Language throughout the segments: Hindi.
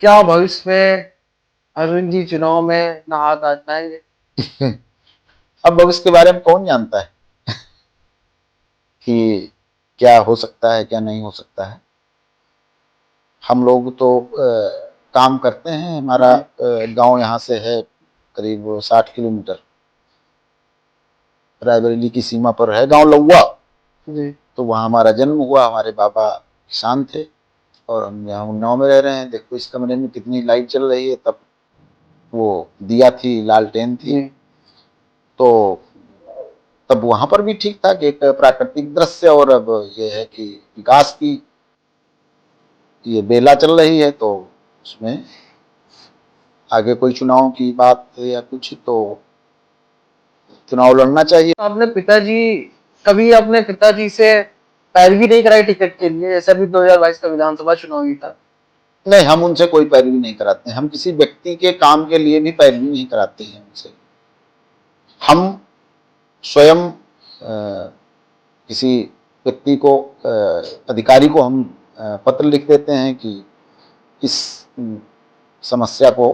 क्या भविष्य में अरविंद जी चुनाव में ना हाथ आजमाएंगे? अब भविष्य के बारे में कौन जानता है कि क्या हो सकता है क्या नहीं हो सकता है। हम लोग तो काम करते हैं। हमारा गांव यहाँ से है करीब 60 किलोमीटर, रायबरेली की सीमा पर है गांव लौवा। जी। तो वहाँ हमारा जन्म हुआ। हमारे पापा किसान थे और हम यहाँ उन्नाव में रह रहे हैं। देखो इस कमरे में कितनी लाइट चल रही है। तब वो दिया थी, लालटेन थी। जी। तो तब वहां पर भी ठीक था कि एक प्राकृतिक दृश्य। और अब ये है कि विकास की ये बेला चल रही है, तो उसमें आगे कोई चुनाव की बात या कुछ तो चुनाव लड़ना चाहिए। आपने पिताजी कभी अपने पिताजी से पैरवी नहीं कराई टिकट के लिए, जैसे अभी 2022 का विधानसभा चुनाव ही था? नहीं, हम उनसे कोई पैरवी नहीं कराते हैं। हम किसी व्यक्ति के काम के लिए भी पैरवी नहीं कराते हैं उनसे। हम स्वयं किसी व्यक्ति को, अधिकारी को हम पत्र लिख देते हैं कि इस समस्या को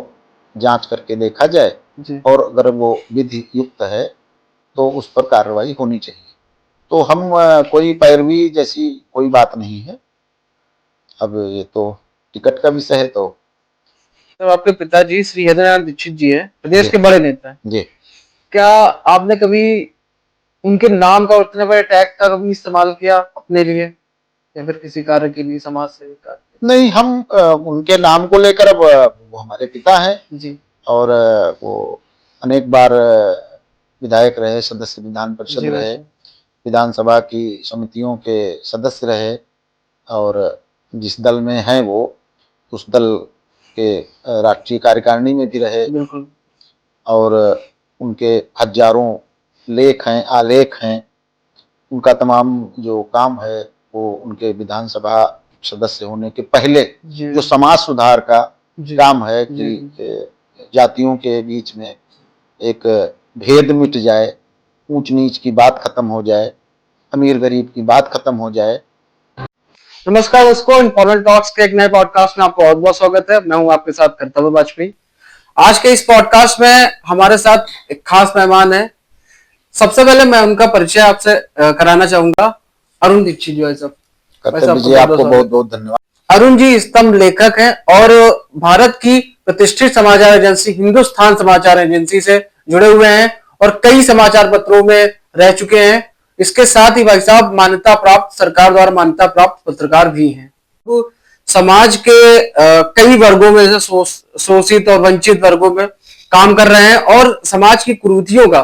जांच करके देखा जाए जी। और अगर वो विधि युक्त है तो उस पर कार्रवाई होनी चाहिए। तो हम कोई पैरवी जैसी कोई बात नहीं है। अब ये तो टिकट का विषय है। तो तो आपके पिताजी श्री हृदयनारायण दीक्षित जी हैं, प्रदेश जी के बड़े नेता हैं। जी। क्या आपने कभी उनके नाम का, उतने बड़े टैग का कभी इस्तेमाल किया अपने लिए या फिर किसी कार्य के लिए, समाज सेवी कार्य नहीं, हम उनके नाम को लेकर, अब वो हमारे पिता हैं के लिए? जी। और वो अनेक बार विधायक रहे, सदस्य विधान परिषद जी रहे, बिल्कुल। विधानसभा की समितियों के सदस्य रहे। और जिस दल में हैं वो उस दल के राष्ट्रीय कार्यकारिणी में भी रहे। बिल्कुल। और उनके हजारों लेख हैं, आलेख हैं। उनका तमाम जो काम है वो उनके विधानसभा सदस्य होने के पहले जी। जो समाज सुधार का जी। काम है जी। कि जातियों के बीच में एक भेद मिट जाए, ऊंच नीच की बात खत्म हो जाए, अमीर गरीब की बात खत्म हो जाए। नमस्कार दोस्तों, इन्फॉर्मल टॉक्स के एक नए पॉडकास्ट में आपका बहुत बहुत स्वागत है। मैं हूं आपके साथ कर्तव्य वाजपेयी। आज के इस पॉडकास्ट में हमारे साथ एक खास मेहमान है। सबसे पहले मैं उनका परिचय आपसे कराना चाहूंगा। अरुण दीक्षित जी। भाई साहब, भाई साहब कर्तव्य आपका जी, बहुत बहुत आपको बहुत स्वागत है। बहुत धन्यवाद। अरुण जी स्तंभ लेखक हैं और भारत की प्रतिष्ठित समाचार एजेंसी हिंदुस्तान समाचार एजेंसी से जुड़े हुए हैं और कई समाचार पत्रों में रह चुके हैं। इसके साथ ही भाई साहब मान्यता प्राप्त, सरकार द्वारा मान्यता प्राप्त पत्रकार भी हैं। वो समाज के कई वर्गों में से शोषित और वंचित वर्गों में काम कर रहे हैं और समाज की कुरीतियों का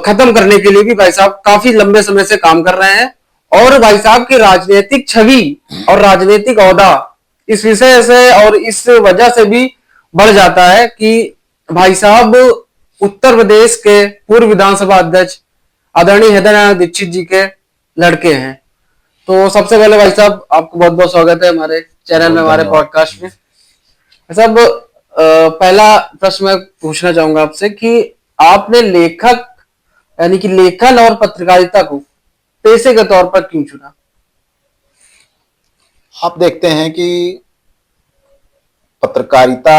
खत्म करने के लिए भी भाई साहब काफी लंबे समय से काम कर रहे हैं। और भाई साहब की राजनीतिक छवि और राजनीतिक ओहदा इस विषय से और इस वजह से भी बढ़ जाता है कि भाई साहब उत्तर प्रदेश के पूर्व विधानसभा अध्यक्ष आदरणीय हृदयनारायण दीक्षित जी के लड़के हैं। तो सबसे पहले भाई साहब आपको बहुत बहुत स्वागत है हमारे चैनल में, बहुत हमारे धन्यवाद। पॉडकास्ट में। सब पहला प्रश्न मैं पूछना चाहूंगा आपसे कि आपने लेखक यानी कि लेखन और पत्रकारिता को पेशे के तौर पर क्यों चुना? आप देखते हैं कि पत्रकारिता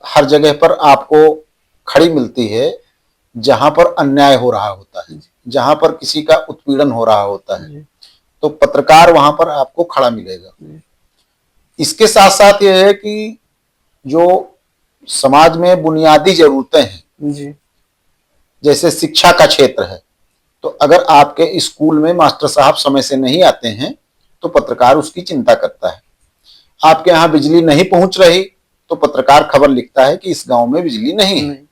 हर जगह पर आपको खड़ी मिलती है जहां पर अन्याय हो रहा होता है, जहां पर किसी का उत्पीड़न हो रहा होता है, तो पत्रकार वहां पर आपको खड़ा मिलेगा। इसके साथ साथ यह है कि जो समाज में बुनियादी जरूरतें हैं, जी। जैसे शिक्षा का क्षेत्र है, तो अगर आपके स्कूल में मास्टर साहब समय से नहीं आते हैं तो पत्रकार उसकी चिंता करता है। आपके यहाँ बिजली नहीं पहुंच रही तो पत्रकार खबर लिखता है कि इस गांव में बिजली नहीं है।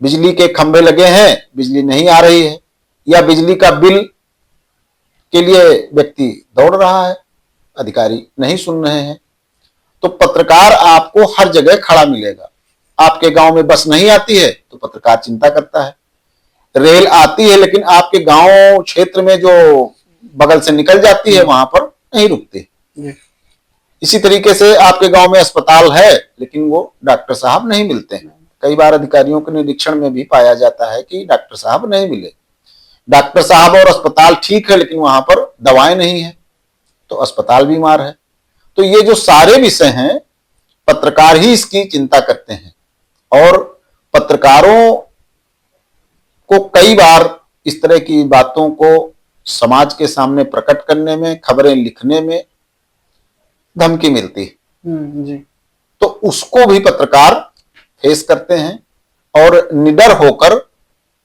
बिजली के खंभे लगे हैं, बिजली नहीं आ रही है, या बिजली का बिल के लिए व्यक्ति दौड़ रहा है, अधिकारी नहीं सुन रहे हैं, तो पत्रकार आपको हर जगह खड़ा मिलेगा। आपके गांव में बस नहीं आती है तो पत्रकार चिंता करता है। रेल आती है लेकिन आपके गांव क्षेत्र में जो बगल से निकल जाती है वहां पर नहीं रुकती। इसी तरीके से आपके गांव में अस्पताल है लेकिन वो डॉक्टर साहब नहीं मिलते हैं। कई बार अधिकारियों के निरीक्षण में भी पाया जाता है कि डॉक्टर साहब नहीं मिले। डॉक्टर साहब और अस्पताल ठीक है लेकिन वहां पर दवाएं नहीं है तो अस्पताल बीमार है। तो ये जो सारे विषय हैं पत्रकार ही इसकी चिंता करते हैं और पत्रकारों को कई बार इस तरह की बातों को समाज के सामने प्रकट करने में, खबरें लिखने में धमकी मिलती है। जी। तो उसको भी पत्रकार फेस करते हैं और निडर होकर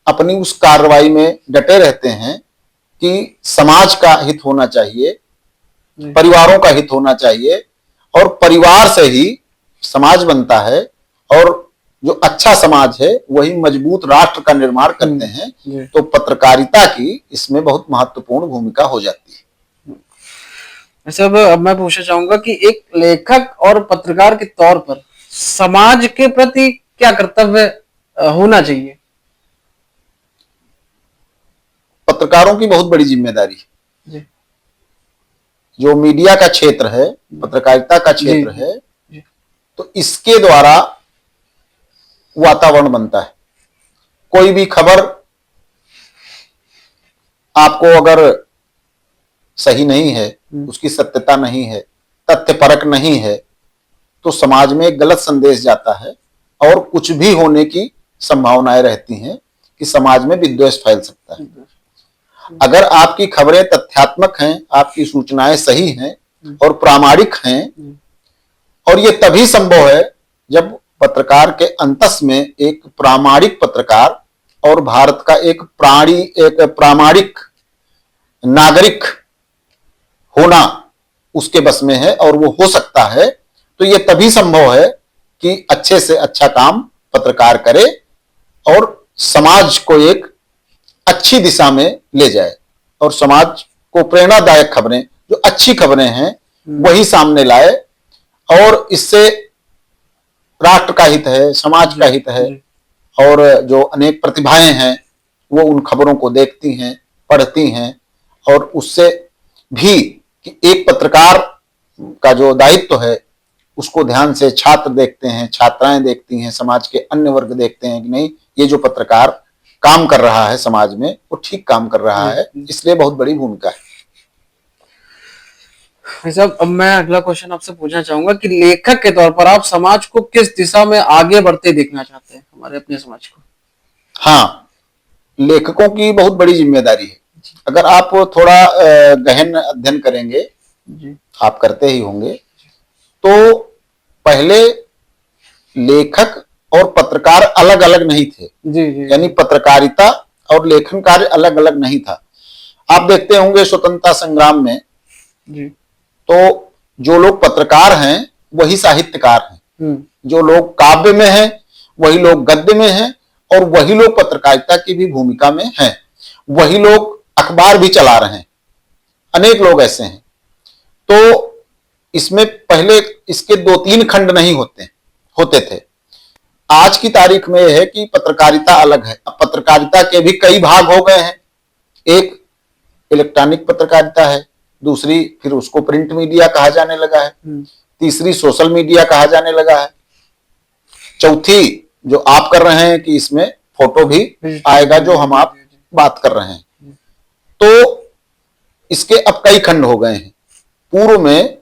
अपनी उस कार्रवाई में डटे रहते हैं कि समाज का हित होना चाहिए, परिवारों का हित होना चाहिए और परिवार से ही समाज बनता है और जो अच्छा समाज है वही मजबूत राष्ट्र का निर्माण करते हैं। तो पत्रकारिता की इसमें बहुत महत्वपूर्ण भूमिका हो जाती है। वैसे अब मैं पूछना चाहूंगा कि एक लेखक और पत्रकार के तौर पर समाज के प्रति क्या कर्तव्य होना चाहिए? पत्रकारों की बहुत बड़ी जिम्मेदारी है। जी। जो मीडिया का क्षेत्र है, पत्रकारिता का क्षेत्र है, तो इसके द्वारा वातावरण बनता है। कोई भी खबर आपको अगर सही नहीं है, उसकी सत्यता नहीं है, तथ्यपरक नहीं है, तो समाज में एक गलत संदेश जाता है और कुछ भी होने की संभावनाएं रहती हैं कि समाज में विद्वेष फैल सकता है। अगर आपकी खबरें तथ्यात्मक हैं, आपकी सूचनाएं सही हैं और प्रामाणिक हैं, और ये तभी संभव है जब पत्रकार के अंतस में एक प्रामाणिक पत्रकार और भारत का एक प्रामाणिक नागरिक होना उसके बस में है और वो हो सकता है। तो ये तभी संभव है कि अच्छे से अच्छा काम पत्रकार करे और समाज को एक अच्छी दिशा में ले जाए और समाज को प्रेरणादायक खबरें, जो अच्छी खबरें हैं, वही सामने लाए और इससे राष्ट्र का हित है, समाज का हित है। और जो अनेक प्रतिभाएं हैं वो उन खबरों को देखती हैं, पढ़ती हैं और उससे भी कि एक पत्रकार का जो दायित्व है उसको ध्यान से छात्र देखते हैं, छात्राएं देखती हैं, समाज के अन्य वर्ग देखते हैं कि नहीं, ये जो पत्रकार काम कर रहा है समाज में वो ठीक काम कर रहा है। इसलिए बहुत बड़ी भूमिका है। साहब, अब मैं अगला क्वेश्चन आपसे पूछना चाहूंगा कि लेखक के तौर पर आप समाज को किस दिशा में आगे बढ़ते देखना चाहते हैं, हमारे अपने समाज को? हाँ, लेखकों की बहुत बड़ी जिम्मेदारी है। अगर आप थोड़ा गहन अध्ययन करेंगे, आप करते ही होंगे, तो पहले लेखक और पत्रकार अलग अलग नहीं थे। यानी पत्रकारिता और लेखन कार्य अलग अलग नहीं था। आप देखते होंगे स्वतंत्रता संग्राम में तो जो लोग पत्रकार हैं वही साहित्यकार हैं, जो लोग काव्य में हैं वही लोग गद्य में हैं और वही लोग पत्रकारिता की भी भूमिका में हैं, वही लोग अखबार भी चला रहे हैं। अनेक लोग ऐसे हैं। तो इसमें पहले इसके 2-3 खंड नहीं होते थे। आज की तारीख में यह है कि पत्रकारिता अलग है। अब पत्रकारिता के भी कई भाग हो गए हैं। एक इलेक्ट्रॉनिक पत्रकारिता है, दूसरी फिर उसको प्रिंट मीडिया कहा जाने लगा है, तीसरी सोशल मीडिया कहा जाने लगा है, चौथी जो आप कर रहे हैं कि इसमें फोटो भी आएगा जो हम आप बात कर रहे हैं। तो इसके अब कई खंड हो गए हैं। पूर्व में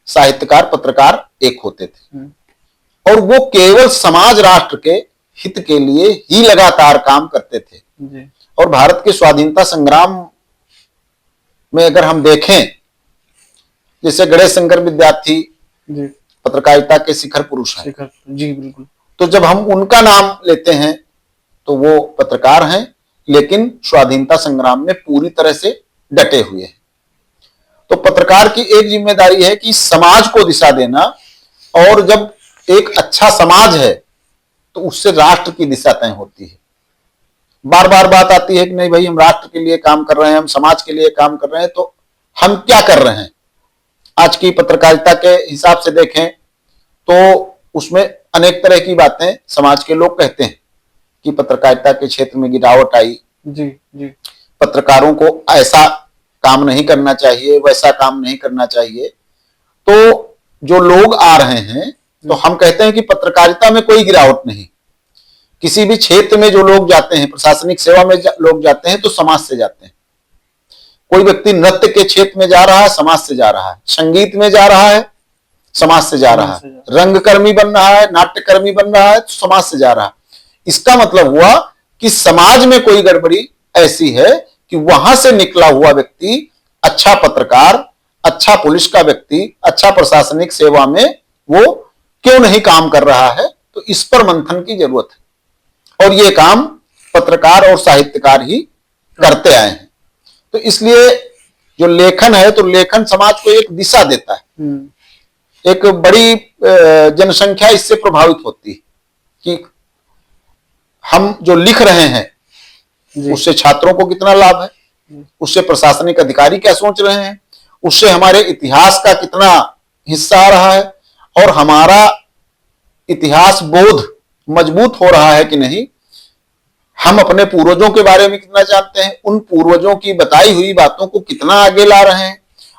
साहित्यकार पत्रकार एक होते थे और वो केवल समाज राष्ट्र के हित के लिए ही लगातार काम करते थे। और भारत के स्वाधीनता संग्राम में अगर हम देखें, जैसे गणेश शंकर विद्यार्थी पत्रकारिता के शिखर पुरुष हैं। जी बिल्कुल। तो जब हम उनका नाम लेते हैं तो वो पत्रकार हैं, लेकिन स्वाधीनता संग्राम में पूरी तरह से डटे हुए हैं। तो पत्रकार की एक जिम्मेदारी है कि समाज को दिशा देना, और जब एक अच्छा समाज है तो उससे राष्ट्र की दिशा तय होती है। बार बार बात आती है कि नहीं भाई, हम राष्ट्र के लिए काम कर रहे हैं, हम समाज के लिए काम कर रहे हैं, तो हम क्या कर रहे हैं? आज की पत्रकारिता के हिसाब से देखें तो उसमें अनेक तरह की बातें समाज के लोग कहते हैं कि पत्रकारिता के क्षेत्र में गिरावट आई, पत्रकारों को ऐसा काम नहीं करना चाहिए, वैसा काम नहीं करना चाहिए। तो जो लोग आ रहे हैं तो हम कहते हैं कि पत्रकारिता में कोई गिरावट नहीं। किसी भी क्षेत्र में जो लोग जाते हैं, प्रशासनिक सेवा में लोग जाते हैं तो समाज से जाते हैं। कोई व्यक्ति नृत्य के क्षेत्र में जा रहा है, समाज से जा रहा है, संगीत में जा रहा है, समाज से जा रहा है, रंगकर्मी बन रहा है, नाट्यकर्मी बन रहा है, तो समाज से जा रहा है। इसका मतलब हुआ कि समाज में कोई गड़बड़ी ऐसी है कि वहां से निकला हुआ व्यक्ति अच्छा पत्रकार, अच्छा पुलिस का व्यक्ति, अच्छा प्रशासनिक सेवा में वो क्यों नहीं काम कर रहा है। तो इस पर मंथन की जरूरत है और ये काम पत्रकार और साहित्यकार ही करते आए हैं। तो इसलिए जो लेखन है, तो लेखन समाज को एक दिशा देता है। एक बड़ी जनसंख्या इससे प्रभावित होती है कि हम जो लिख रहे हैं उससे छात्रों को कितना लाभ है, उससे प्रशासनिक अधिकारी क्या सोच रहे हैं, उससे हमारे इतिहास का कितना हिस्सा आ रहा है और हमारा इतिहास बोध मजबूत हो रहा है कि नहीं, हम अपने पूर्वजों के बारे में कितना जानते हैं, उन पूर्वजों की बताई हुई बातों को कितना आगे ला रहे हैं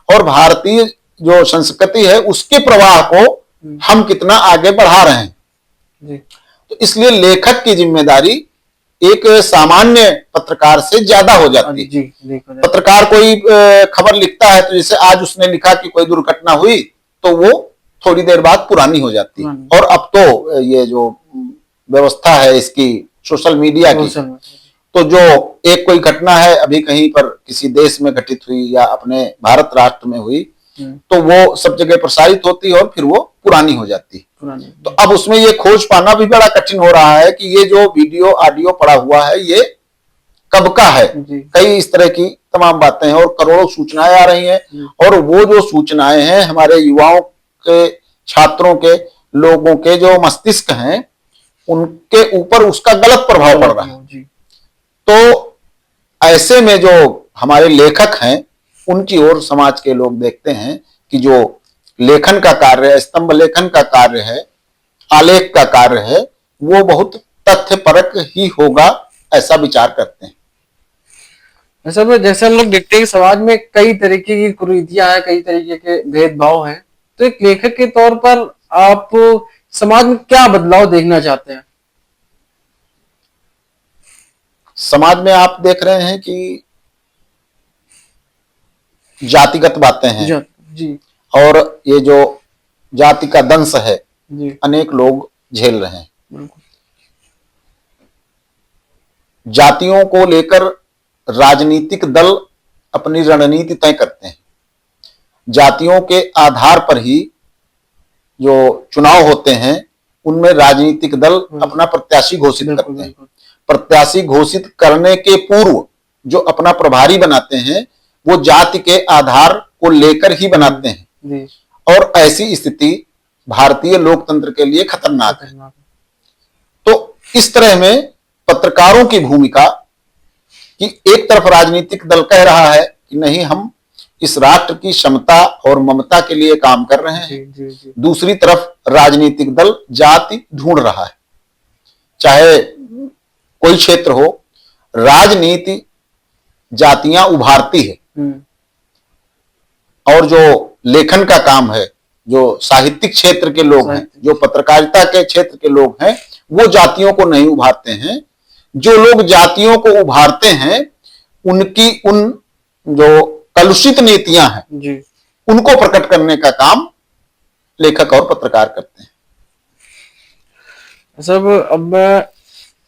और भारतीय जो संस्कृति है उसके प्रवाह को हम कितना आगे बढ़ा रहे हैं। तो इसलिए लेखक की जिम्मेदारी एक सामान्य पत्रकार से ज्यादा हो जाती है। पत्रकार कोई खबर लिखता है, तो जैसे आज उसने लिखा कि कोई दुर्घटना हुई, तो वो थोड़ी देर बाद पुरानी हो जाती है। और अब तो ये जो व्यवस्था है इसकी सोशल मीडिया की, तो जो एक कोई घटना है अभी कहीं पर किसी देश में घटित हुई या अपने भारत राष्ट्र में हुई, तो वो सब जगह प्रसारित होती है और फिर वो पुरानी हो जाती है। तो अब उसमें ये खोज पाना भी बड़ा कठिन हो रहा है कि ये जो वीडियो ऑडियो पड़ा हुआ है ये कब का है। कई इस तरह की तमाम बातें हैं और करोड़ों सूचनाएं आ रही हैं और वो जो सूचनाएं हैं हमारे युवाओं के, छात्रों के, लोगों के जो मस्तिष्क हैं उनके ऊपर उसका गलत प्रभाव पड़ रहा है। तो ऐसे में जो हमारे लेखक हैं उनकी ओर समाज के लोग देखते हैं कि जो लेखन का कार्य है, स्तंभ लेखन का कार्य है, आलेख का कार्य है, वो बहुत तथ्यपरक ही होगा, ऐसा विचार करते हैं। ऐसा जैसे हम लोग देखते हैं समाज में कई तरीके की कुरीतियां हैं, कई तरीके के भेदभाव हैं, तो एक लेखक के तौर पर आप समाज में क्या बदलाव देखना चाहते हैं? समाज में आप देख रहे हैं कि जातिगत बातें हैं जी। और ये जो जाति का दंश है अनेक लोग झेल रहे हैं। जातियों को लेकर राजनीतिक दल अपनी रणनीति तय करते हैं। जातियों के आधार पर ही जो चुनाव होते हैं उनमें राजनीतिक दल अपना प्रत्याशी घोषित करते हैं। प्रत्याशी घोषित करने के पूर्व जो अपना प्रभारी बनाते हैं वो जाति के आधार को लेकर ही बनाते हैं और ऐसी स्थिति भारतीय लोकतंत्र के लिए खतरनाक है। तो इस तरह में पत्रकारों की भूमिका कि एक तरफ राजनीतिक दल कह रहा है कि नहीं हम इस राष्ट्र की क्षमता और ममता के लिए काम कर रहे हैं, दूसरी तरफ राजनीतिक दल जाति ढूंढ रहा है। चाहे कोई क्षेत्र हो, राजनीति जातियां उभारती है और जो लेखन का काम है, जो साहित्यिक क्षेत्र के लोग हैं, जो पत्रकारिता के क्षेत्र के लोग हैं, वो जातियों को नहीं उभारते हैं। जो लोग जातियों को उभारते हैं उनकी उन जो कलुषित नीतियां हैं उनको प्रकट करने का काम लेखक और पत्रकार करते हैं। सब अब मैं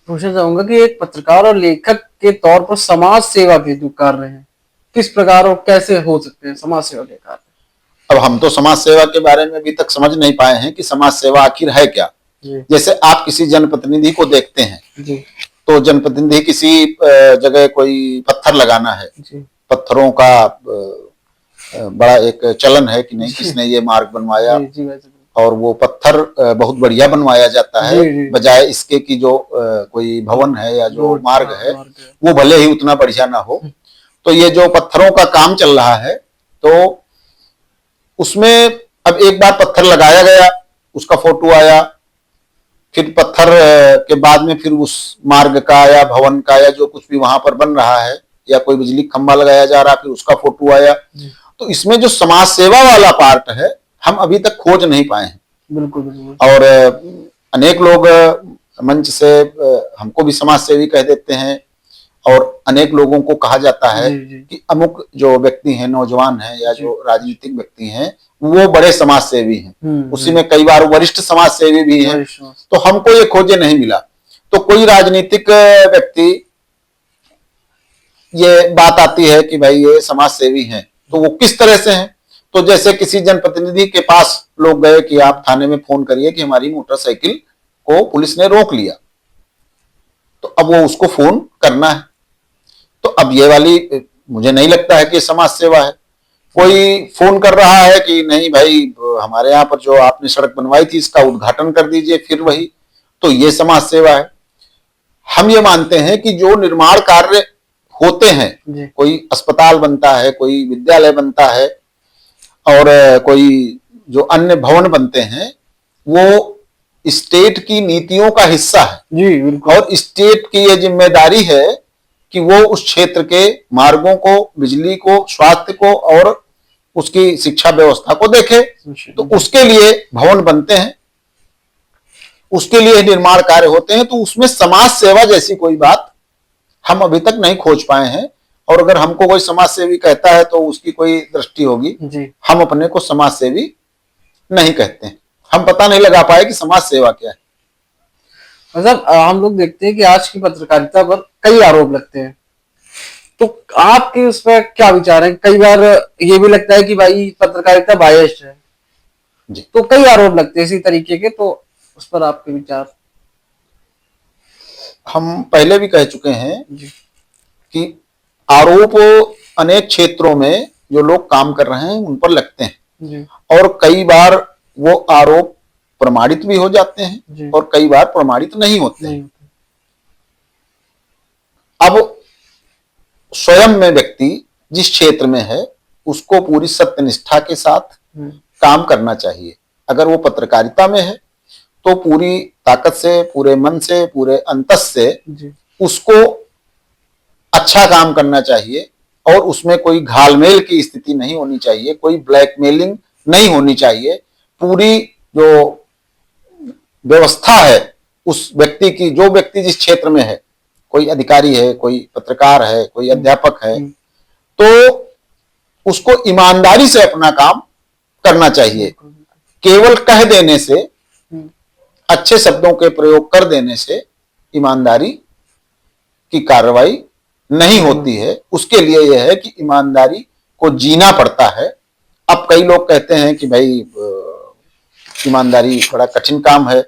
पूछना चाहूंगा कि एक पत्रकार और लेखक के तौर पर समाज सेवा के जो कार्य हैं किस प्रकार और कैसे हो सकते हैं समाज सेवा के कार्य? अब हम तो समाज सेवा के बारे में अभी तक समझ नहीं पाए हैं कि समाज सेवा आखिर है क्या। जैसे आप किसी जनप्रतिनिधि को देखते हैं तो जनप्रतिनिधि किसी जगह कोई पत्थर लगाना है, पत्थरों का बड़ा एक चलन है कि नहीं किसने ये मार्ग बनवाया और वो पत्थर बहुत बढ़िया बनवाया जाता है बजाय इसके कि जो कोई भवन है या जो मार्ग है वो भले ही उतना बढ़िया ना हो। तो ये जो पत्थरों का काम चल रहा है तो उसमें अब एक बार पत्थर लगाया गया, उसका फोटो आया, फिर पत्थर के बाद में फिर उस मार्ग का या भवन का या जो कुछ भी वहां पर बन रहा है या कोई बिजली खंभा लगाया जा रहा है फिर उसका फोटो आया। तो इसमें जो समाज सेवा वाला पार्ट है हम अभी तक खोज नहीं पाए हैं। बिल्कुल। और अनेक लोग मंच से हमको भी समाज सेवी कह देते हैं और अनेक लोगों को कहा जाता है जी जी। कि अमुक जो व्यक्ति हैं, नौजवान हैं या जो राजनीतिक व्यक्ति हैं, वो बड़े समाज सेवी हैं। उसी में कई बार वरिष्ठ समाज सेवी भी हैं। तो हमको ये खोजे नहीं मिला। तो कोई राजनीतिक व्यक्ति, ये बात आती है कि भाई ये समाज सेवी हैं, तो वो किस तरह से हैं? तो जैसे किसी जनप्रतिनिधि के पास लोग गए कि आप थाने में फोन करिए कि हमारी मोटरसाइकिल को पुलिस ने रोक लिया, तो अब वो उसको फोन करना है। तो अब ये वाली मुझे नहीं लगता है कि समाज सेवा है। कोई फोन कर रहा है कि नहीं भाई हमारे यहाँ पर जो आपने सड़क बनवाई थी इसका उद्घाटन कर दीजिए, फिर वही, तो ये समाज सेवा है। हम ये मानते हैं कि जो निर्माण कार्य होते हैं, कोई अस्पताल बनता है, कोई विद्यालय बनता है और कोई जो अन्य भवन बनते हैं, वो स्टेट की नीतियों का हिस्सा है जी बिल्कुल। और स्टेट की ये जिम्मेदारी है कि वो उस क्षेत्र के मार्गों को, बिजली को, स्वास्थ्य को और उसकी शिक्षा व्यवस्था को देखे। तो उसके लिए भवन बनते हैं, उसके लिए निर्माण कार्य होते हैं। तो उसमें समाज सेवा जैसी कोई बात हम अभी तक नहीं खोज पाए हैं। और अगर हमको कोई समाज सेवी कहता है तो उसकी कोई दृष्टि होगी। हम अपने को समाज सेवी नहीं कहते हैं। हम पता नहीं लगा पाए कि समाज सेवा क्या है। मतलब हम लोग देखते हैं कि आज की पत्रकारिता पर कई आरोप लगते हैं, तो आपके उस पर क्या विचार है? कई बार ये भी लगता है कि भाई पत्रकारिता बायस्ड है जी। तो कई आरोप लगते हैं इसी तरीके के, तो उस पर आपके विचार? हम पहले भी कह चुके हैं जी। कि आरोप अनेक क्षेत्रों में जो लोग काम कर रहे हैं उन पर लगते हैं जी। और कई बार वो आरोप प्रमाणित भी हो जाते हैं और कई बार प्रमाणित नहीं होते हैं। अब स्वयं में व्यक्ति जिस क्षेत्र में है उसको पूरी सत्यनिष्ठा के साथ काम करना चाहिए। अगर वो पत्रकारिता में है तो पूरी ताकत से, पूरे मन से, पूरे अंतस से उसको अच्छा काम करना चाहिए और उसमें कोई घालमेल की स्थिति नहीं होनी चाहिए, कोई ब्लैकमेलिंग नहीं होनी चाहिए। पूरी जो व्यवस्था है उस व्यक्ति की, जो व्यक्ति जिस क्षेत्र में है, कोई अधिकारी है, कोई पत्रकार है, कोई अध्यापक है, तो उसको ईमानदारी से अपना काम करना चाहिए। केवल कह देने से, अच्छे शब्दों के प्रयोग कर देने से ईमानदारी की कार्रवाई नहीं होती है। उसके लिए यह है कि ईमानदारी को जीना पड़ता है। अब कई लोग कहते हैं कि भाई ईमानदारी बड़ा कठिन काम है,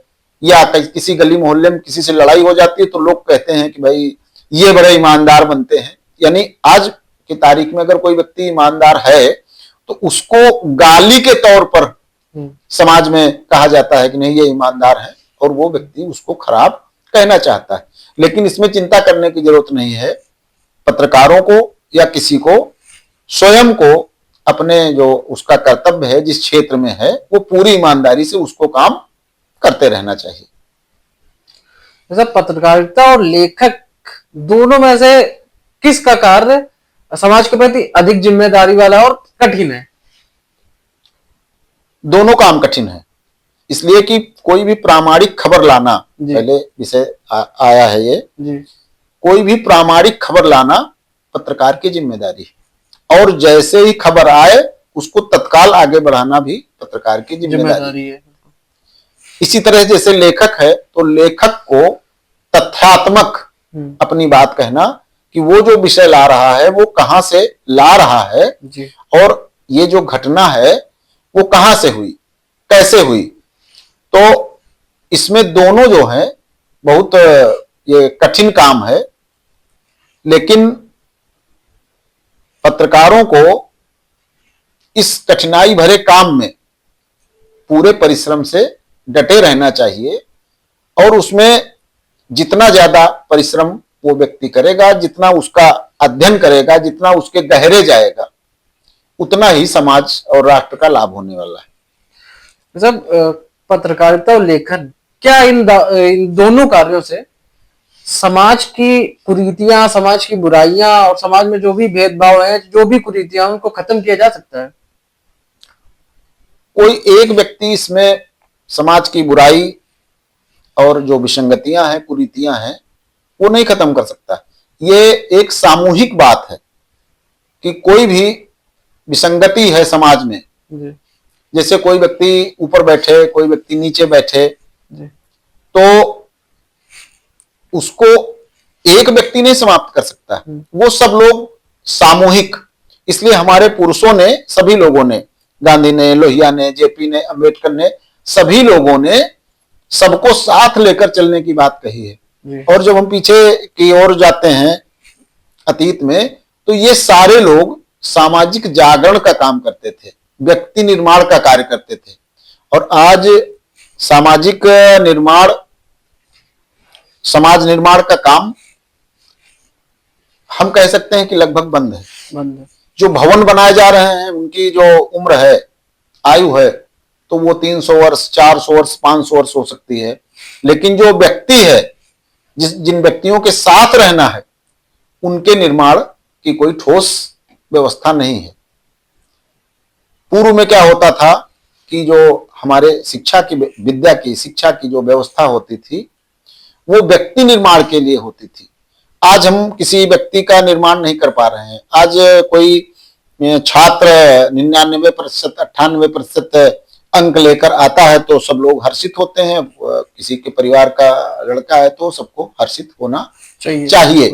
या किसी गली मोहल्ले में किसी से लड़ाई हो जाती है तो लोग कहते हैं कि भाई ये बड़े ईमानदार बनते हैं। यानी आज की तारीख में अगर कोई व्यक्ति ईमानदार है तो उसको गाली के तौर पर समाज में कहा जाता है कि नहीं ये ईमानदार है और वो व्यक्ति उसको खराब कहना चाहता है। लेकिन इसमें चिंता करने की जरूरत नहीं है। पत्रकारों को या किसी को स्वयं को अपने जो उसका कर्तव्य है, जिस क्षेत्र में है, वो पूरी ईमानदारी से उसको काम करते रहना चाहिए। जैसा पत्रकारिता और लेखक दोनों में से किसका कार्य समाज के प्रति अधिक जिम्मेदारी वाला और कठिन है? दोनों काम कठिन है, इसलिए कि कोई भी प्रामाणिक खबर लाना, पहले विषय आया है ये जी। कोई भी प्रामाणिक खबर लाना पत्रकार की जिम्मेदारी है और जैसे ही खबर आए उसको तत्काल आगे बढ़ाना भी पत्रकार की जिम्मेदारी है। इसी तरह जैसे लेखक है तो लेखक को तथ्यात्मक अपनी बात कहना कि वो जो विषय ला रहा है वो कहां से ला रहा है जी। और ये जो घटना है वो कहां से हुई, कैसे हुई। तो इसमें दोनों जो है बहुत ये कठिन काम है, लेकिन पत्रकारों को इस कठिनाई भरे काम में पूरे परिश्रम से डटे रहना चाहिए और उसमें जितना ज्यादा परिश्रम वो व्यक्ति करेगा, जितना उसका अध्ययन करेगा, जितना उसके गहरे जाएगा, उतना ही समाज और राष्ट्र का लाभ होने वाला है। मतलब पत्रकारिता और लेखन, क्या इन दोनों कार्यों से समाज की कुरीतियां, समाज की बुराइयां और समाज में जो भी भेदभाव है, जो भी कुरीतियां, उनको खत्म किया जा सकता है? कोई एक व्यक्ति इसमें समाज की बुराई और जो विसंगतियां हैं, कुरीतियां हैं, वो नहीं खत्म कर सकता। ये एक सामूहिक बात है कि कोई भी विसंगति है समाज में, जी जैसे कोई व्यक्ति ऊपर बैठे, कोई व्यक्ति नीचे बैठे, जी तो उसको एक व्यक्ति नहीं समाप्त कर सकता, वो सब लोग सामूहिक। इसलिए हमारे पुरुषों ने, सभी लोगों ने, गांधी ने, लोहिया ने, जेपी ने, अंबेडकर ने, सभी लोगों ने सबको साथ लेकर चलने की बात कही है। जी और जब हम पीछे की ओर जाते हैं अतीत में, तो ये सारे लोग सामाजिक जागरण का काम करते थे, व्यक्ति निर्माण का कार्य करते थे। और आज सामाजिक निर्माण, समाज निर्माण का काम हम कह सकते हैं कि लगभग बंद है। बंद है। जो भवन बनाए जा रहे हैं, उनकी जो उम्र है, आयु है, तो वो 300 वर्ष, 400 वर्ष, 500 वर्ष हो सकती है। लेकिन जो व्यक्ति है, जिन व्यक्तियों के साथ रहना है, उनके निर्माण की कोई ठोस व्यवस्था नहीं है। पूर्व में क्या होता था कि जो हमारे शिक्षा की, विद्या की, शिक्षा की जो व्यवस्था होती थी, वो व्यक्ति निर्माण के लिए होती थी। आज हम किसी व्यक्ति का निर्माण नहीं कर पा रहे हैं। आज कोई छात्र 99%, 98% अंक लेकर आता है तो सब लोग हर्षित होते हैं। किसी के परिवार का लड़का है तो सबको हर्षित होना चाहिए।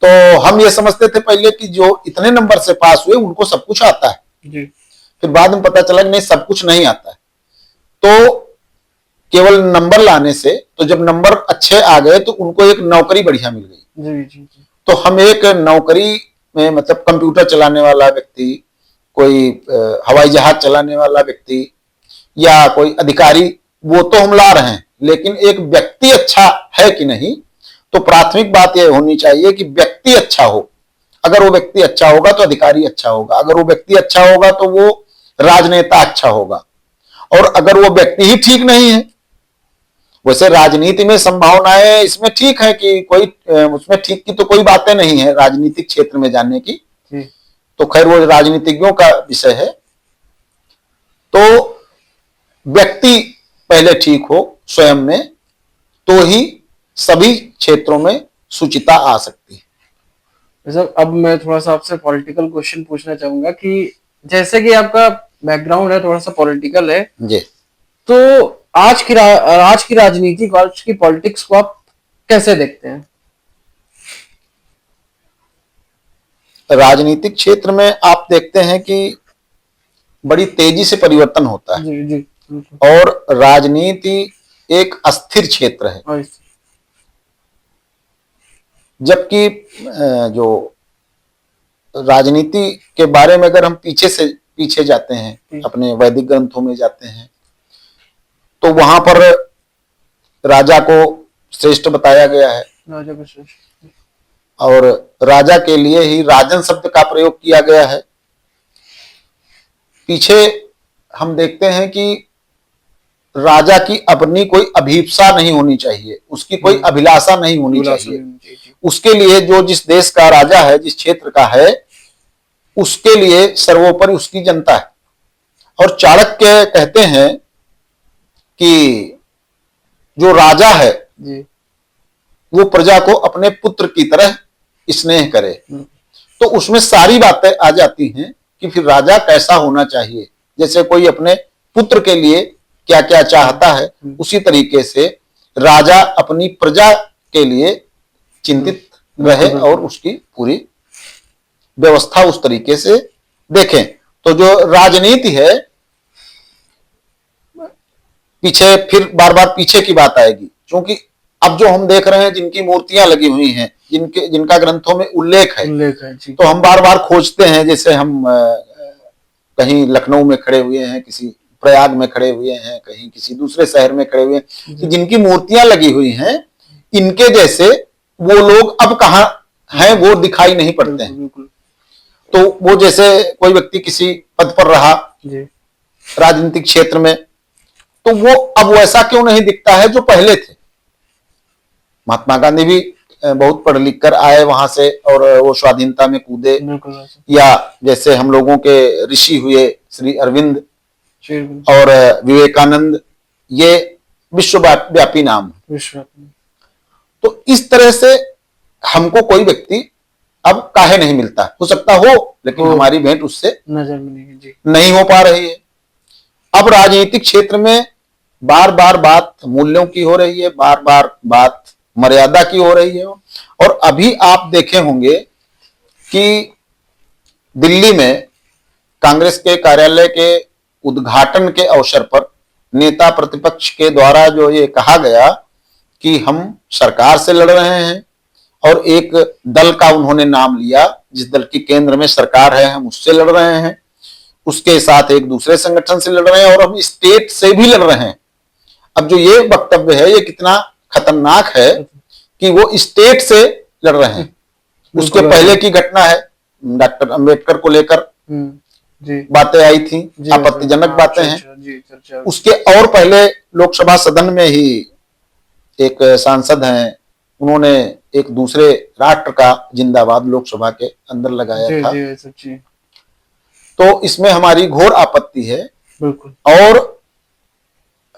तो हम ये समझते थे पहले कि जो इतने नंबर से पास हुए उनको सब कुछ आता है जी। फिर बाद में पता चला कि नहीं, सब कुछ नहीं आता है। तो केवल नंबर लाने से, तो जब नंबर अच्छे आ गए तो उनको एक नौकरी बढ़िया मिल गई। जी जी जी। तो हम एक नौकरी में, मतलब कंप्यूटर चलाने वाला व्यक्ति, कोई हवाई जहाज चलाने वाला व्यक्ति, या कोई अधिकारी, वो तो हम ला रहे हैं, लेकिन एक व्यक्ति अच्छा है कि नहीं, तो प्राथमिक बात यह होनी चाहिए कि व्यक्ति अच्छा हो। अगर वो व्यक्ति अच्छा होगा तो अधिकारी अच्छा होगा, अगर वो व्यक्ति अच्छा होगा तो वो राजनेता अच्छा होगा। और अगर वो व्यक्ति ही ठीक नहीं है, वैसे राजनीति में संभावनाएं इसमें ठीक है कि कोई, उसमें ठीक की तो कोई बातें नहीं है राजनीतिक क्षेत्र में जाने की, तो खैर वो राजनीतिज्ञों का विषय है। तो व्यक्ति पहले ठीक हो स्वयं में, तो ही सभी क्षेत्रों में शुचिता आ सकती है। सर, अब मैं थोड़ा सा आपसे पॉलिटिकल क्वेश्चन पूछना चाहूंगा कि जैसे कि आपका बैकग्राउंड है थोड़ा सा पॉलिटिकल है जी। तो आज की राजनीति को, आज की पॉलिटिक्स को आप कैसे देखते हैं? राजनीतिक क्षेत्र में आप देखते हैं कि बड़ी तेजी से परिवर्तन होता है। जी जी। और राजनीति एक अस्थिर क्षेत्र है, जबकि जो राजनीति के बारे में अगर हम पीछे जाते हैं, अपने वैदिक ग्रंथों में जाते हैं, तो वहां पर राजा को श्रेष्ठ बताया गया है, राजा को श्रेष्ठ, और राजा के लिए ही राजन शब्द का प्रयोग किया गया है। पीछे हम देखते हैं कि राजा की अपनी कोई अभिप्सा नहीं होनी चाहिए, उसकी कोई अभिलाषा नहीं होनी चाहिए। उसके लिए जो जिस देश का राजा है, जिस क्षेत्र का है, उसके लिए सर्वोपरि उसकी जनता है। और चाणक्य कहते हैं कि जो राजा है वो प्रजा को अपने पुत्र की तरह स्नेह करे। तो उसमें सारी बातें आ जाती हैं कि फिर राजा कैसा होना चाहिए। जैसे कोई अपने पुत्र के लिए क्या क्या चाहता है, उसी तरीके से राजा अपनी प्रजा के लिए चिंतित रहे और उसकी पूरी व्यवस्था उस तरीके से देखें। तो जो राजनीति है, पीछे फिर बार बार पीछे की बात आएगी, क्योंकि अब जो हम देख रहे हैं, जिनकी मूर्तियां लगी हुई हैं, जिनका ग्रंथों में उल्लेख है तो हम बार बार खोजते हैं। जैसे हम कहीं लखनऊ में खड़े हुए हैं, किसी प्रयाग में खड़े हुए हैं, कहीं किसी दूसरे शहर में खड़े हुए हैं, कि जिनकी मूर्तियां लगी हुई हैं, इनके जैसे वो लोग अब कहाँ हैं, वो दिखाई नहीं पड़ते हैं। तो वो जैसे कोई व्यक्ति किसी पद पर रहा राजनीतिक क्षेत्र में, तो वो अब वैसा क्यों नहीं दिखता है जो पहले थे। महात्मा गांधी भी बहुत पढ़ लिख कर आए वहां से, और वो स्वाधीनता में कूदे। या जैसे हम लोगों के ऋषि हुए श्री अरविंद और विवेकानंद, ये विश्वव्यापी नाम। तो इस तरह से हमको कोई व्यक्ति अब काहे नहीं मिलता, हो सकता हो लेकिन हमारी भेंट उससे नजर में नहीं है जी। नहीं हो पा रही है। अब राजनीतिक क्षेत्र में बार बार बात मूल्यों की हो रही है, बार बार बात मर्यादा की हो रही है। और अभी आप देखे होंगे कि दिल्ली में कांग्रेस के कार्यालय के उद्घाटन के अवसर पर नेता प्रतिपक्ष के द्वारा जो ये कहा गया कि हम सरकार से लड़ रहे हैं, और एक दल का उन्होंने नाम लिया जिस दल की केंद्र में सरकार है, हम उससे लड़ रहे हैं, उसके साथ एक दूसरे संगठन से लड़ रहे हैं, और हम स्टेट से भी लड़ रहे हैं। अब जो ये वक्तव्य है ये कितना खतरनाक है कि वो स्टेट से लड़ रहे हैं। उसके पहले की घटना है, डॉक्टर अंबेडकर को लेकर बातें आई थी, आपत्तिजनक बातें हैं। उसके और पहले लोकसभा सदन में ही एक सांसद हैं, उन्होंने एक दूसरे राष्ट्र का जिंदाबाद लोकसभा के अंदर लगाया था। तो इसमें हमारी घोर आपत्ति है। बिल्कुल। और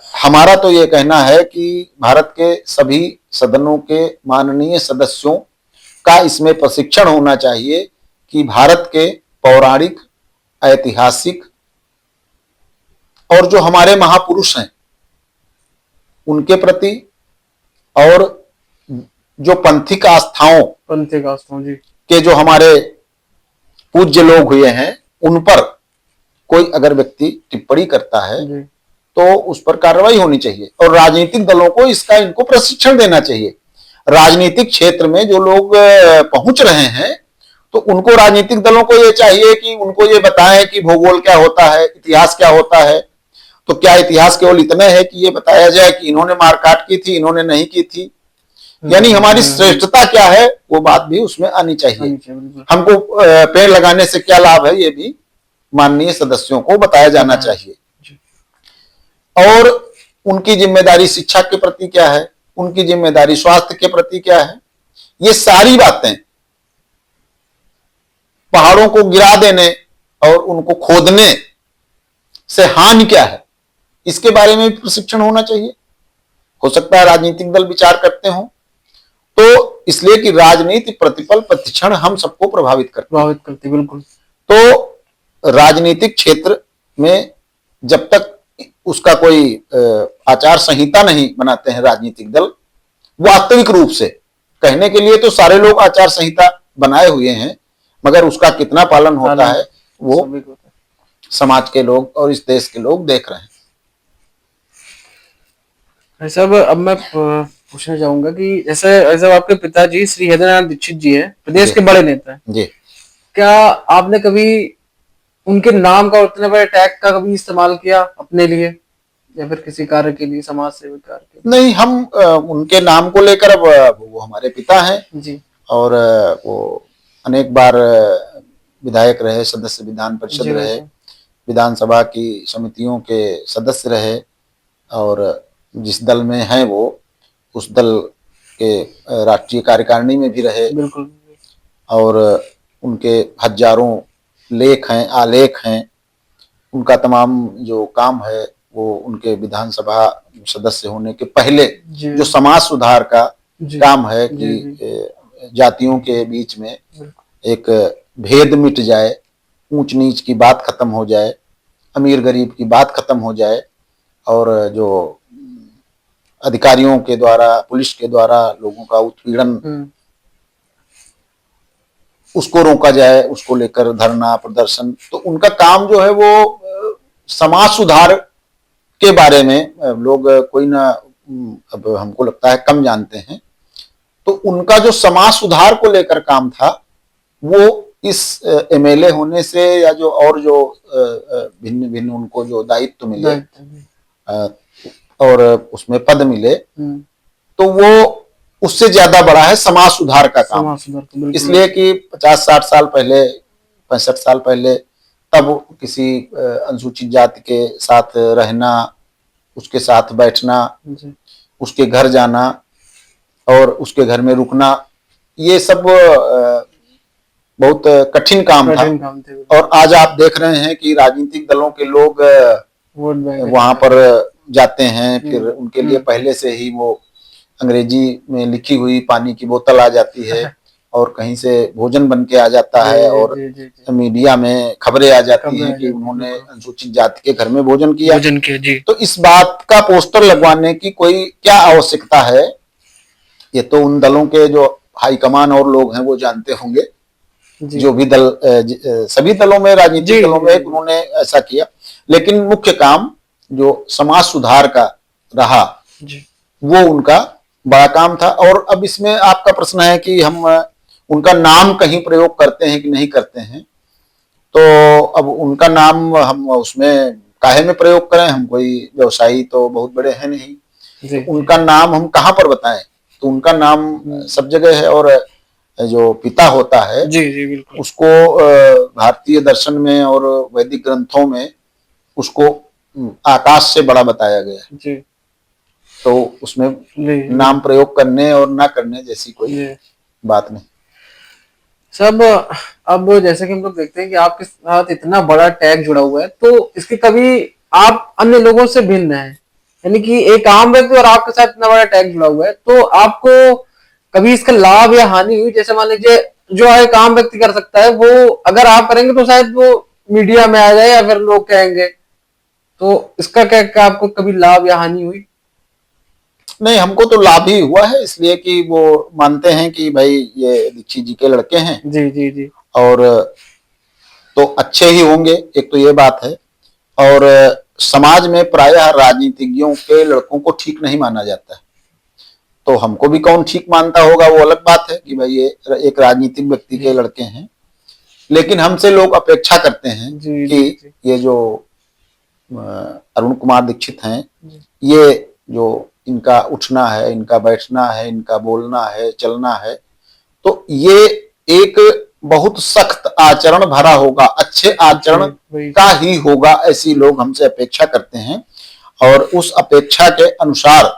हमारा तो ये कहना है कि भारत के सभी सदनों के माननीय सदस्यों का इसमें प्रशिक्षण होना चाहिए कि भारत के पौराणिक, ऐतिहासिक और जो हमारे महापुरुष हैं उनके प्रति, और जो पंथिक आस्थाओं जी के जो हमारे पूज्य लोग हुए हैं उन पर कोई अगर व्यक्ति टिप्पणी करता है तो उस पर कार्रवाई होनी चाहिए। और राजनीतिक दलों को इनको प्रशिक्षण देना चाहिए। राजनीतिक क्षेत्र में जो लोग पहुंच रहे हैं तो उनको, राजनीतिक दलों को ये चाहिए कि उनको ये बताएं कि भूगोल क्या होता है, इतिहास क्या होता है। तो क्या इतिहास केवल इतना है कि ये बताया जाए कि इन्होंने मारकाट की थी, इन्होंने नहीं की थी, यानी हमारी श्रेष्ठता क्या है वो बात भी उसमें आनी चाहिए। हमको पेड़ लगाने से क्या लाभ है ये भी माननीय सदस्यों को बताया जाना चाहिए। और उनकी जिम्मेदारी शिक्षा के प्रति क्या है, उनकी जिम्मेदारी स्वास्थ्य के प्रति क्या है, ये सारी बातें, पहाड़ों को गिरा देने और उनको खोदने से हानि क्या है, इसके बारे में भी प्रशिक्षण होना चाहिए। हो सकता है राजनीतिक दल विचार करते हो, तो इसलिए कि राजनीति प्रतिपल प्रतिक्षण हम सबको प्रभावित करती। बिल्कुल। तो राजनीतिक क्षेत्र में जब तक उसका कोई आचार संहिता नहीं बनाते हैं राजनीतिक दल, वास्तविक रूप से कहने के लिए तो सारे लोग आचार संहिता बनाए हुए हैं, मगर उसका कितना पालन होता है वो समाज के लोग और इस देश के लोग देख रहे हैं। साहब, अब मैं पूछना चाहूंगा कि जैसे आपके पिताजी श्री हृदयनाथ दीक्षित जी हैं, प्रदेश के बड़े नेता हैं जी, क्या आपने कभी उनके नाम का, उतने बड़े टैग का कभी इस्तेमाल किया अपने लिए या फिर किसी कार्य के लिए, समाज सेवा कार्य के लिए? नहीं, हम उनके नाम को लेकर, अब वो हमारे पिता हैं जी, और वो अनेक बार विधायक रहे, सदस्य विधान परिषद रहे, विधानसभा की समितियों के सदस्य रहे, और जिस दल में हैं वो उस दल के राष्ट्रीय कार्यकारिणी में भी रहे। बिल्कुल। और उनके हजारों लेख हैं, आलेख हैं, उनका तमाम जो काम है वो उनके विधानसभा सदस्य होने के पहले जो समाज सुधार का काम है कि जातियों के बीच में एक भेद मिट जाए, ऊंच नीच की बात खत्म हो जाए, अमीर गरीब की बात खत्म हो जाए, और जो अधिकारियों के द्वारा, पुलिस के द्वारा लोगों का उत्पीड़न उसको रोका जाए, उसको लेकर धरना प्रदर्शन। तो उनका काम जो है वो समाज सुधार के बारे में लोग कोई ना, अब हमको लगता है कम जानते हैं। तो उनका जो समाज सुधार को लेकर काम था वो इस एमएलए होने से या जो और जो भिन्न भिन्न उनको जो दायित्व मिले और उसमें पद मिले, तो वो उससे ज्यादा बड़ा है समाज सुधार का काम। इसलिए कि 50-60 साल पहले, 65 साल पहले, तब किसी अनुसूचित जाति के साथ रहना, उसके साथ बैठना, उसके घर जाना और उसके घर में रुकना, ये सब बहुत कठिन काम था। और आज आप देख रहे हैं कि राजनीतिक दलों के लोग वहां पर जाते हैं, फिर उनके लिए पहले से ही वो अंग्रेजी में लिखी हुई पानी की बोतल आ जाती है और कहीं से भोजन बन के आ जाता है और मीडिया में खबरें आ जाती हैं कि उन्होंने अनुसूचित जाति के घर में भोजन किया। जी। तो इस बात का पोस्टर लगवाने की कोई क्या आवश्यकता है? ये तो उन दलों के जो हाईकमान और लोग हैं वो जानते होंगे। जो भी दल सभी दलों में, राजनीतिक दलों में उन्होंने ऐसा किया, लेकिन मुख्य काम जो समाज सुधार का रहा वो उनका बड़ा काम था। और अब इसमें आपका प्रश्न है कि हम उनका नाम कहीं प्रयोग करते हैं कि नहीं करते हैं, तो अब उनका नाम हम उसमें काहे में प्रयोग करें? हम कोई व्यवसायी तो बहुत बड़े हैं नहीं, तो उनका नाम हम कहाँ पर बताएं? तो उनका नाम सब जगह है। और जो पिता होता है बिल्कुल। उसको भारतीय दर्शन में और वैदिक ग्रंथों में उसको आकाश से बड़ा बताया गया है। तो उसमें नाम प्रयोग करने और ना करने जैसी कोई बात नहीं। सब अब जैसे कि हम लोग देखते हैं कि आपके साथ इतना बड़ा टैग जुड़ा हुआ है, तो इसके कभी आप अन्य लोगों से भिन्न हैं, यानी कि एक आम व्यक्ति और आपके साथ इतना बड़ा टैग जुड़ा हुआ है, तो आपको कभी इसका लाभ या हानि हुई? जैसे मान लीजिए जो एक आम व्यक्ति कर सकता है वो अगर आप करेंगे तो शायद वो मीडिया में आ जाए या फिर लोग कहेंगे, तो इसका क्या आपको कभी लाभ या हानि हुई? नहीं, हमको तो लाभ ही हुआ है, इसलिए कि वो मानते हैं कि भाई ये दीक्षित जी के लड़के हैं। जी। और तो अच्छे ही होंगे, एक तो ये बात है। और समाज में प्रायः राजनीतिज्ञों के लड़कों को ठीक नहीं माना जाता है, तो हमको भी कौन ठीक मानता होगा वो अलग बात है कि भाई ये एक राजनीतिक व्यक्ति के लड़के हैं। लेकिन हमसे लोग अपेक्षा करते हैं कि ये जो अरुण कुमार दीक्षित हैं, ये जो इनका उठना है, इनका बैठना है, इनका बोलना है, चलना है, तो ये एक बहुत सख्त आचरण भरा होगा, अच्छे आचरण का ही होगा, ऐसी लोग हमसे अपेक्षा करते हैं। और उस अपेक्षा के अनुसार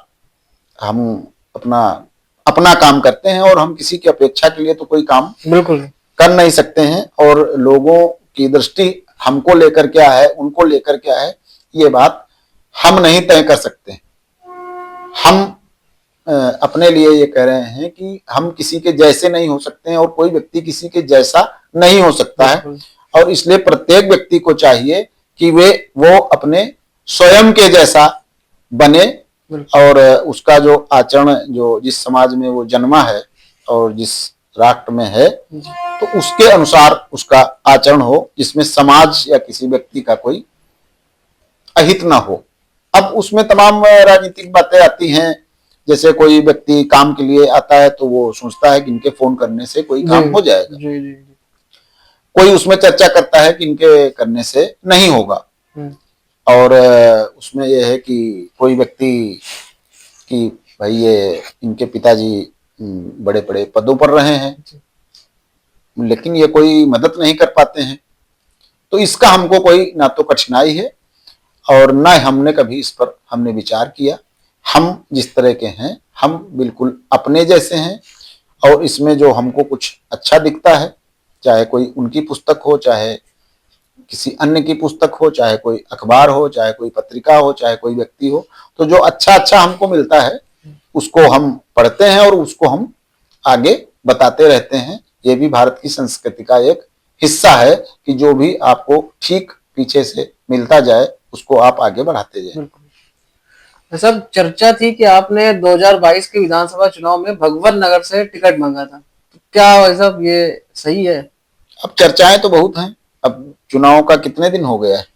हम अपना काम करते हैं। और हम किसी की अपेक्षा के लिए तो कोई काम बिल्कुल कर नहीं सकते हैं। और लोगों की दृष्टि हमको लेकर क्या है, उनको लेकर क्या है, ये बात हम नहीं तय कर सकते। हम अपने लिए ये कह रहे हैं कि हम किसी के जैसे नहीं हो सकते हैं और कोई व्यक्ति किसी के जैसा नहीं हो सकता है। और इसलिए प्रत्येक व्यक्ति को चाहिए कि वो अपने स्वयं के जैसा बने और उसका जो आचरण, जो जिस समाज में वो जन्मा है और जिस राष्ट्र में है, तो उसके अनुसार उसका आचरण हो, जिसमें समाज या किसी व्यक्ति का कोई अहित ना हो। अब उसमें तमाम राजनीतिक बातें आती हैं। जैसे कोई व्यक्ति काम के लिए आता है तो वो सोचता है कि इनके फोन करने से कोई काम हो जाएगा। कोई उसमें चर्चा करता है कि इनके करने से नहीं होगा। और उसमें यह है कि कोई व्यक्ति कि भाई ये इनके पिताजी बड़े बड़े पदों पर रहे हैं, लेकिन ये कोई मदद नहीं कर पाते हैं। तो इसका हमको कोई ना तो कठिनाई है और ना हमने कभी इस पर हमने विचार किया। हम जिस तरह के हैं, हम बिल्कुल अपने जैसे हैं। और इसमें जो हमको कुछ अच्छा दिखता है, चाहे कोई उनकी पुस्तक हो, चाहे किसी अन्य की पुस्तक हो, चाहे कोई अखबार हो, चाहे कोई पत्रिका हो, चाहे कोई व्यक्ति हो, तो जो अच्छा हमको मिलता है उसको हम पढ़ते हैं और उसको हम आगे बताते रहते हैं। ये भी भारत की संस्कृति का एक हिस्सा है कि जो भी आपको ठीक पीछे से मिलता जाए उसको आप आगे बढ़ाते जाए। सब चर्चा थी कि आपने 2022 के विधानसभा चुनाव में भगवत नगर से टिकट मांगा था, तो क्या सब ये सही है? अब चर्चाएं तो बहुत हैं। अब चुनाव का कितने दिन हो गया है?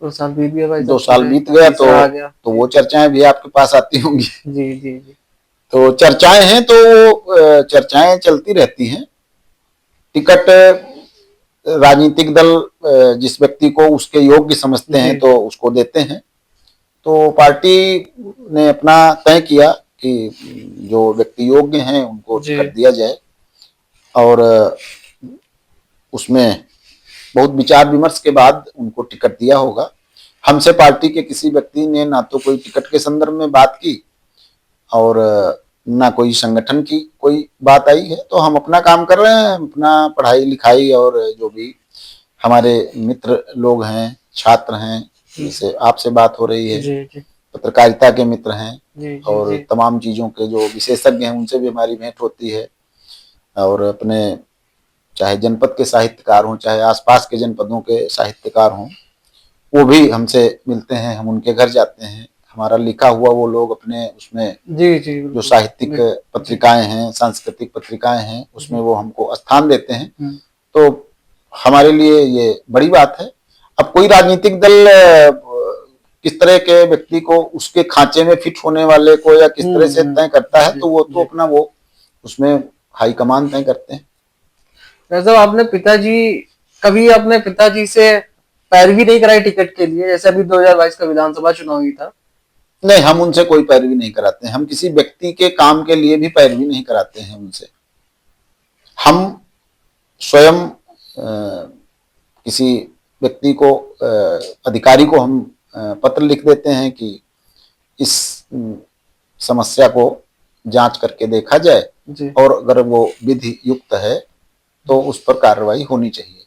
2 साल बीत गया भाई। 2 साल बीत गया तो वो चर्चाएं भी आपके पास आती होंगी। जी। तो चर्चाएं हैं तो चर्चाएं चलती रहती हैं। टिकट राजनीतिक दल जिस व्यक्ति को उसके योग्य समझते हैं तो उसको देते हैं। तो पार्टी ने अपना तय किया कि जो व्यक्ति योग्य हैं उनको टिकट दिया जाए। और उसमें बहुत विचार विमर्श के बाद उनको टिकट दिया होगा। हमसे पार्टी के किसी व्यक्ति ने ना तो कोई टिकट के संदर्भ में बात की और ना कोई संगठन की कोई बात आई है। तो हम अपना काम कर रहे हैं, अपना पढ़ाई लिखाई और जो भी हमारे मित्र लोग हैं, छात्र हैं, जैसे आपसे बात हो रही है, पत्रकारिता के मित्र हैं जी जी और जी। तमाम चीजों के जो विशेषज्ञ हैं उनसे भी हमारी भेंट होती है। और अपने चाहे जनपद के साहित्यकार हों, चाहे आसपास के जनपदों के साहित्यकार हों, वो भी हमसे मिलते हैं, हम उनके घर जाते हैं। हमारा लिखा हुआ वो लोग अपने उसमें जी जी जो बिल्कुल। साहित्यिक जी पत्रिकाएं हैं, सांस्कृतिक पत्रिकाएं हैं, उसमें जी। वो हमको स्थान देते हैं। हम्म। तो हमारे लिए ये बड़ी बात है। अब कोई राजनीतिक दल किस तरह के व्यक्ति को उसके खांचे में फिट होने वाले को या किस तरह से तय करता है, जी तो वो तो जी। अपना वो उसमें हाईकमान तय करते हैं। वैसे आपने पिताजी, कभी अपने पिताजी से पैरवी नहीं कराई टिकट के लिए, जैसे अभी 2022 का विधानसभा चुनाव ही था? नहीं, हम उनसे कोई पैरवी नहीं कराते हैं। हम किसी व्यक्ति के काम के लिए भी पैरवी नहीं कराते हैं उनसे। हम स्वयं किसी व्यक्ति को अधिकारी को हम पत्र लिख देते हैं कि इस समस्या को जांच करके देखा जाए जी और अगर वो विधि युक्त है तो उस पर कार्रवाई होनी चाहिए।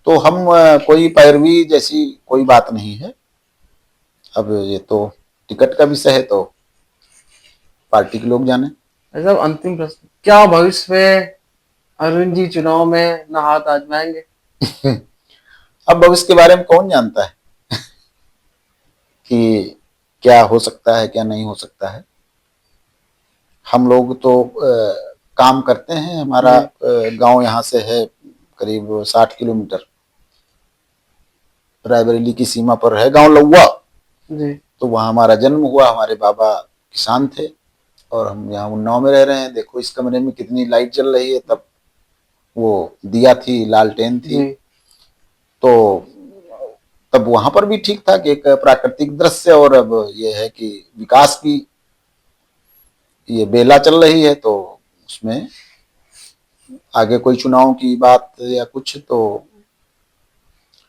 तो हम कोई पैरवी जैसी कोई बात नहीं है। अब ये तो टिकट का विषय है तो पार्टी के लोग जाने। ऐसा अंतिम प्रश्न, क्या भविष्य में अरविंद जी चुनाव में न हाथ आजमाएंगे? अब भविष्य के बारे में कौन जानता है कि क्या हो सकता है क्या नहीं हो सकता है। हम लोग तो काम करते हैं। हमारा गांव यहाँ से है करीब 60 किलोमीटर, रायबरेली की सीमा पर है गांव लौवा। जी तो वहाँ हमारा जन्म हुआ। हमारे बाबा किसान थे और हम यहाँ उन्नाव में रह रहे हैं। देखो इस कमरे में कितनी लाइट जल रही है, तब वो दिया थी, लालटेन थी। जी तो तब वहां पर भी ठीक था कि एक प्राकृतिक दृश्य, और अब ये है कि विकास की ये बेला चल रही है। तो उसमें आगे कोई चुनाव की बात या कुछ तो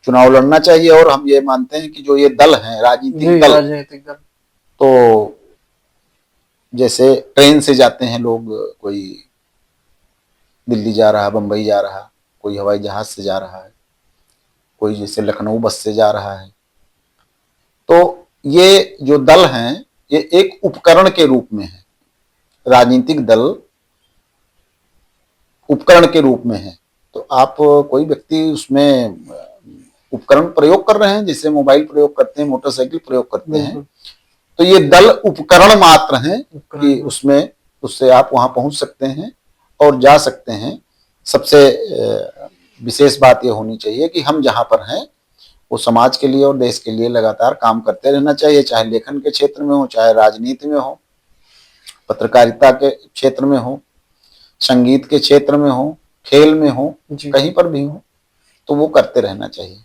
चुनाव लड़ना चाहिए। और हम ये मानते हैं कि जो ये दल हैं, राजनीतिक जी दल, राजनीतिक दल, तो जैसे ट्रेन से जाते हैं लोग, कोई दिल्ली जा रहा, बंबई जा रहा, कोई हवाई जहाज से जा रहा है, कोई जैसे लखनऊ बस से जा रहा है। तो ये जो दल हैं ये एक उपकरण के रूप में है। राजनीतिक दल उपकरण के रूप में है। तो आप कोई व्यक्ति उसमें उपकरण प्रयोग कर रहे हैं, जैसे मोबाइल प्रयोग करते हैं, मोटरसाइकिल प्रयोग करते हैं, बिल्कुल तो ये दल उपकरण मात्र हैं कि उपकरण। उसमें उससे आप वहां पहुंच सकते हैं और जा सकते हैं। सबसे विशेष बात यह होनी चाहिए कि हम जहां पर हैं वो समाज के लिए और देश के लिए लगातार काम करते रहना चाहिए, चाहे लेखन के क्षेत्र में हो, चाहे राजनीति में हो, पत्रकारिता के क्षेत्र में हो, संगीत के क्षेत्र में हो, खेल में हो, जी। कहीं पर भी हो, तो वो करते रहना चाहिए।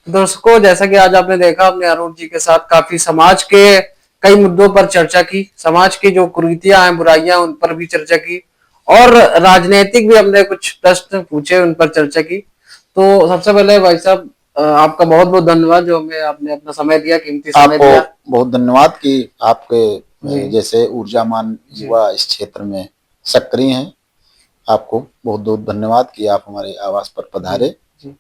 दर्शकों, जैसा कि आज आपने देखा, अपने अरुण जी के साथ काफी समाज के कई मुद्दों पर चर्चा की, समाज की जो कुरीतियां हैं, बुराइयां, उन पर भी चर्चा की, और राजनीतिक भी हमने कुछ प्रश्न पूछे, उन पर चर्चा की। तो सबसे पहले भाई साहब, आपका बहुत बहुत धन्यवाद जो हमें आपने अपना समय दिया, कीमती समय आपको दिया। बहुत धन्यवाद कि आपके जी जैसे ऊर्जामान युवा इस क्षेत्र में सक्रिय हैं। आपको बहुत बहुत धन्यवाद कि आप हमारे आवास पर पधारे। जी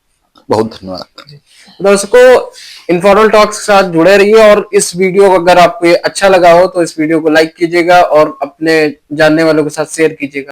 बहुत धन्यवाद। दर्शकों, इन्फॉर्मल टॉक्स के साथ जुड़े रहिए, और इस वीडियो को अगर आपको अच्छा लगा हो तो इस वीडियो को लाइक कीजिएगा और अपने जानने वालों के साथ शेयर कीजिएगा।